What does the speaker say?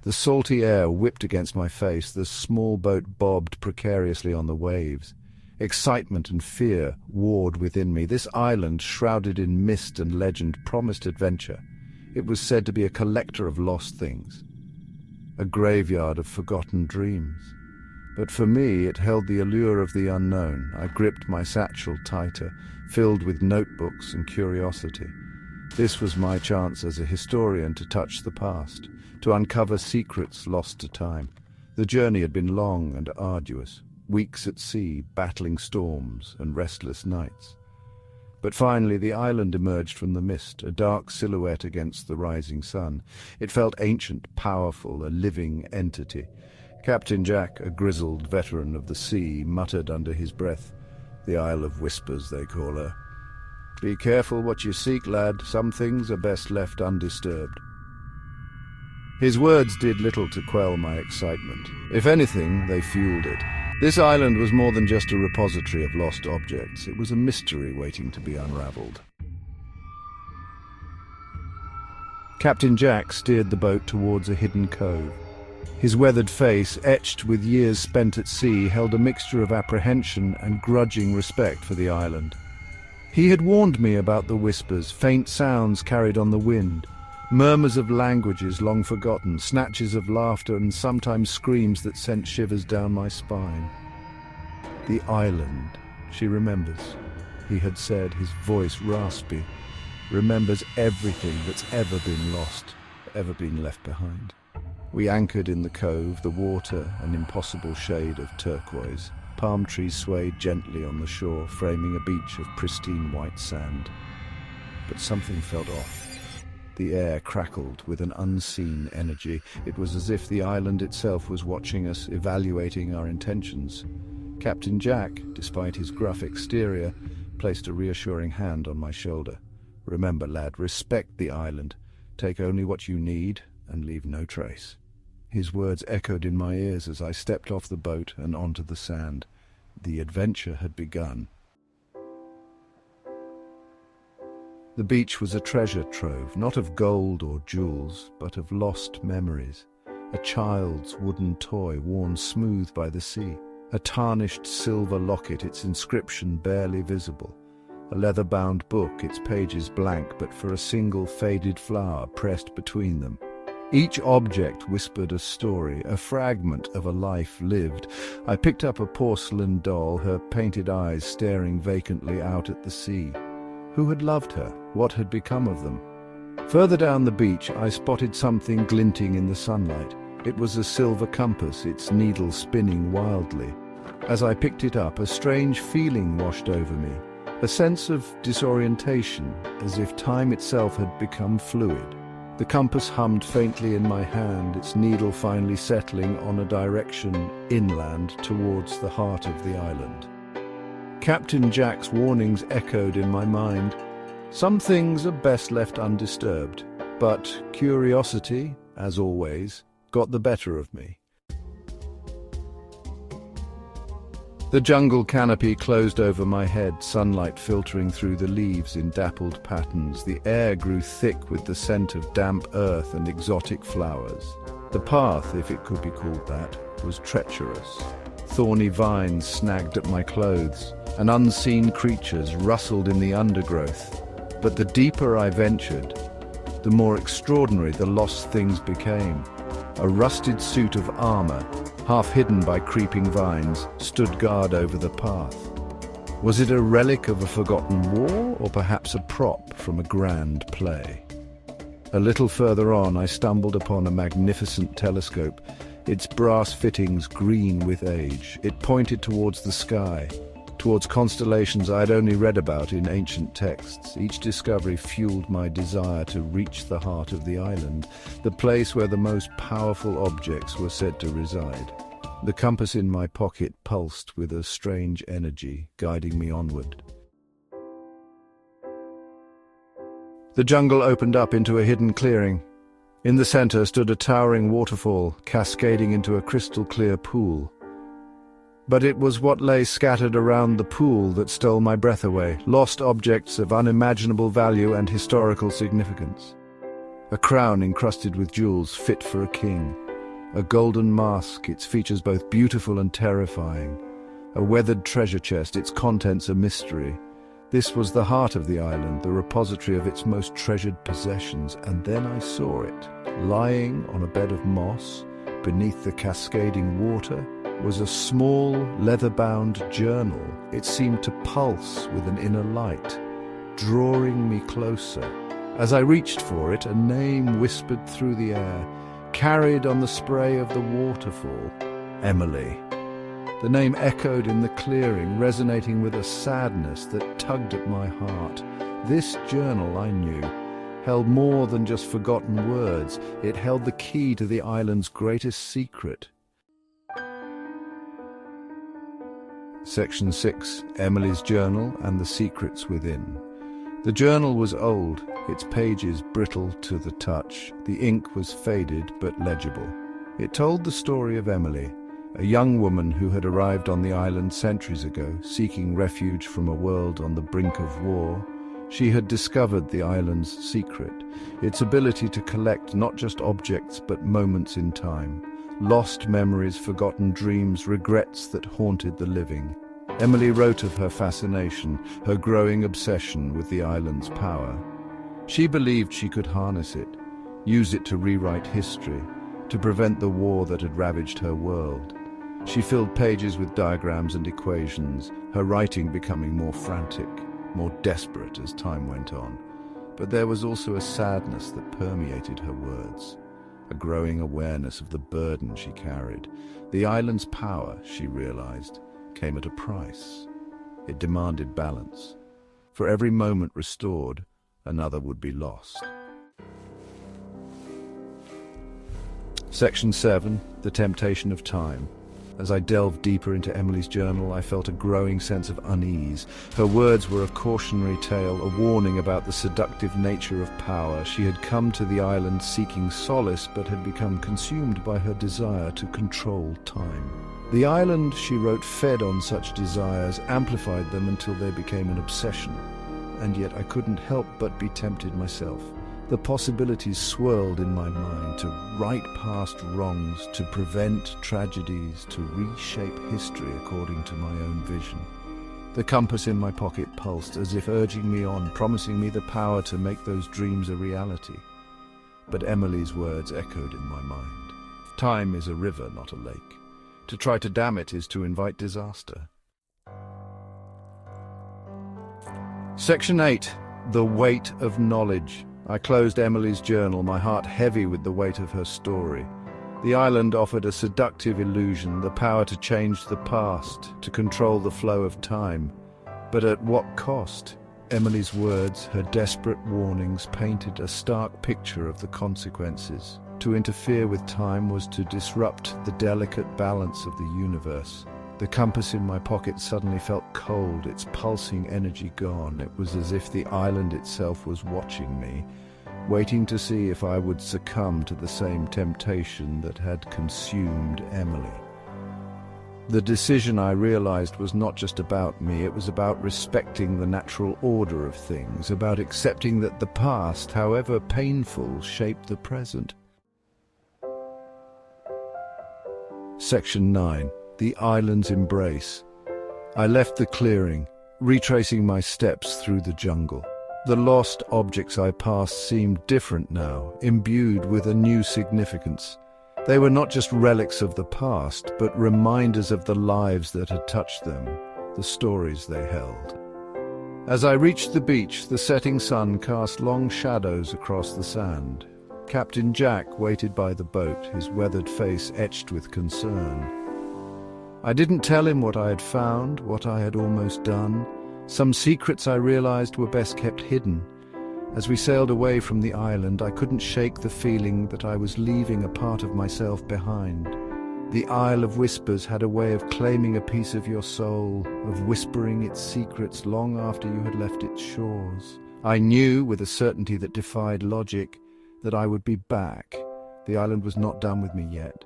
The salty air whipped against my face, the small boat bobbed precariously on the waves. Excitement and fear warred within me. This island, shrouded in mist and legend, promised adventure. It was said to be a collector of lost things, a graveyard of forgotten dreams. But for me, it held the allure of the unknown. I gripped my satchel tighter, filled with notebooks and curiosity. This was my chance as a historian to touch the past, to uncover secrets lost to time. The journey had been long and arduous, weeks at sea, battling storms and restless nights. But finally the island emerged from the mist, a dark silhouette against the rising sun. It felt ancient, powerful, a living entity. Captain Jack, a grizzled veteran of the sea, muttered under his breath, "The Isle of Whispers, they call her. Be careful what you seek, lad. Some things are best left undisturbed." His words did little to quell my excitement. If anything, they fueled it. This island was more than just a repository of lost objects. It was a mystery waiting to be unraveled. Captain Jack steered the boat towards a hidden cove. His weathered face, etched with years spent at sea, held a mixture of apprehension and grudging respect for the island. He had warned me about the whispers, faint sounds carried on the wind, murmurs of languages long forgotten, snatches of laughter and sometimes screams that sent shivers down my spine. "The island," she remembers, he had said, his voice raspy, remembers everything that's ever been lost, ever been left behind. We anchored in the cove, the water an impossible shade of turquoise. Palm trees swayed gently on the shore, framing a beach of pristine white sand. But something felt off. The air crackled with an unseen energy. It was as if the island itself was watching us, evaluating our intentions. Captain Jack, despite his gruff exterior, placed a reassuring hand on my shoulder. "Remember, lad, respect the island. Take only what you need and leave no trace." His words echoed in my ears as I stepped off the boat and onto the sand. The adventure had begun. The beach was a treasure trove, not of gold or jewels, but of lost memories. A child's wooden toy worn smooth by the sea. A tarnished silver locket, its inscription barely visible. A leather-bound book, its pages blank but for a single faded flower pressed between them. Each object whispered a story, a fragment of a life lived. I picked up a porcelain doll, her painted eyes staring vacantly out at the sea. Who had loved her? What had become of them? Further down the beach, I spotted something glinting in the sunlight. It was a silver compass, its needle spinning wildly. As I picked it up, a strange feeling washed over me, a sense of disorientation, as if time itself had become fluid. The compass hummed faintly in my hand, its needle finally settling on a direction inland towards the heart of the island. Captain Jack's warnings echoed in my mind. Some things are best left undisturbed, but curiosity, as always, got the better of me. The jungle canopy closed over my head, sunlight filtering through the leaves in dappled patterns. The air grew thick with the scent of damp earth and exotic flowers. The path, if it could be called that, was treacherous. Thorny vines snagged at my clothes, and unseen creatures rustled in the undergrowth. But the deeper I ventured, the more extraordinary the lost things became. A rusted suit of armor, half hidden by creeping vines, stood guard over the path. Was it a relic of a forgotten war, or perhaps a prop from a grand play? A little further on, I stumbled upon a magnificent telescope, its brass fittings green with age. It pointed towards the sky, towards constellations I had only read about in ancient texts. Each discovery fueled my desire to reach the heart of the island, the place where the most powerful objects were said to reside. The compass in my pocket pulsed with a strange energy, guiding me onward. The jungle opened up into a hidden clearing. In the center stood a towering waterfall, cascading into a crystal-clear pool. But it was what lay scattered around the pool that stole my breath away, lost objects of unimaginable value and historical significance. A crown encrusted with jewels fit for a king, A golden mask, its features both beautiful and terrifying. A weathered treasure chest, its contents a mystery. This was the heart of the island, the repository of its most treasured possessions, and then I saw it. Lying on a bed of moss, beneath the cascading water, was a small, leather-bound journal. It seemed to pulse with an inner light, drawing me closer. As I reached for it, a name whispered through the air, carried on the spray of the waterfall. Emily. The name echoed in the clearing, resonating with a sadness that tugged at my heart. This journal, I knew, held more than just forgotten words. It held the key to the island's greatest secret. Section 6. Emily's Journal and the Secrets Within. The journal was old, its pages brittle to the touch. The ink was faded but legible. It told the story of Emily, a young woman who had arrived on the island centuries ago, seeking refuge from a world on the brink of war. She had discovered the island's secret, its ability to collect not just objects but moments in time, lost memories, forgotten dreams, regrets that haunted the living. Emily wrote of her fascination, her growing obsession with the island's power. She believed she could harness it, use it to rewrite history, to prevent the war that had ravaged her world. She filled pages with diagrams and equations, her writing becoming more frantic, more desperate as time went on. But there was also a sadness that permeated her words, a growing awareness of the burden she carried. The island's power, she realized, came at a price. It demanded balance. For every moment restored, another would be lost. Section 7. The Temptation of Time. As I delved deeper into Emily's journal, I felt a growing sense of unease. Her words were a cautionary tale, a warning about the seductive nature of power. She had come to the island seeking solace, but had become consumed by her desire to control time. The island, she wrote, fed on such desires, amplified them until they became an obsession. And yet I couldn't help but be tempted myself. The possibilities swirled in my mind to right past wrongs, to prevent tragedies, to reshape history according to my own vision. The compass in my pocket pulsed as if urging me on, promising me the power to make those dreams a reality. But Emily's words echoed in my mind. Time is a river, not a lake. To try to dam it is to invite disaster. Section 8. The Weight of Knowledge. I closed Emily's journal, my heart heavy with the weight of her story. The island offered a seductive illusion, the power to change the past, to control the flow of time. But at what cost? Emily's words, her desperate warnings, painted a stark picture of the consequences. To interfere with time was to disrupt the delicate balance of the universe. The compass in my pocket suddenly felt cold, its pulsing energy gone. It was as if the island itself was watching me, waiting to see if I would succumb to the same temptation that had consumed Emily. The decision, I realized, was not just about me. It was about respecting the natural order of things, about accepting that the past, however painful, shaped the present. Section 9. The Island's Embrace. I left the clearing, retracing my steps through the jungle. The lost objects I passed seemed different now, imbued with a new significance. They were not just relics of the past, but reminders of the lives that had touched them, the stories they held. As I reached the beach, the setting sun cast long shadows across the sand. Captain Jack waited by the boat, his weathered face etched with concern. I didn't tell him what I had found, what I had almost done. Some secrets I realized were best kept hidden. As we sailed away from the island, I couldn't shake the feeling that I was leaving a part of myself behind. The Isle of Whispers had a way of claiming a piece of your soul, of whispering its secrets long after you had left its shores. I knew, with a certainty that defied logic, that I would be back. The island was not done with me yet.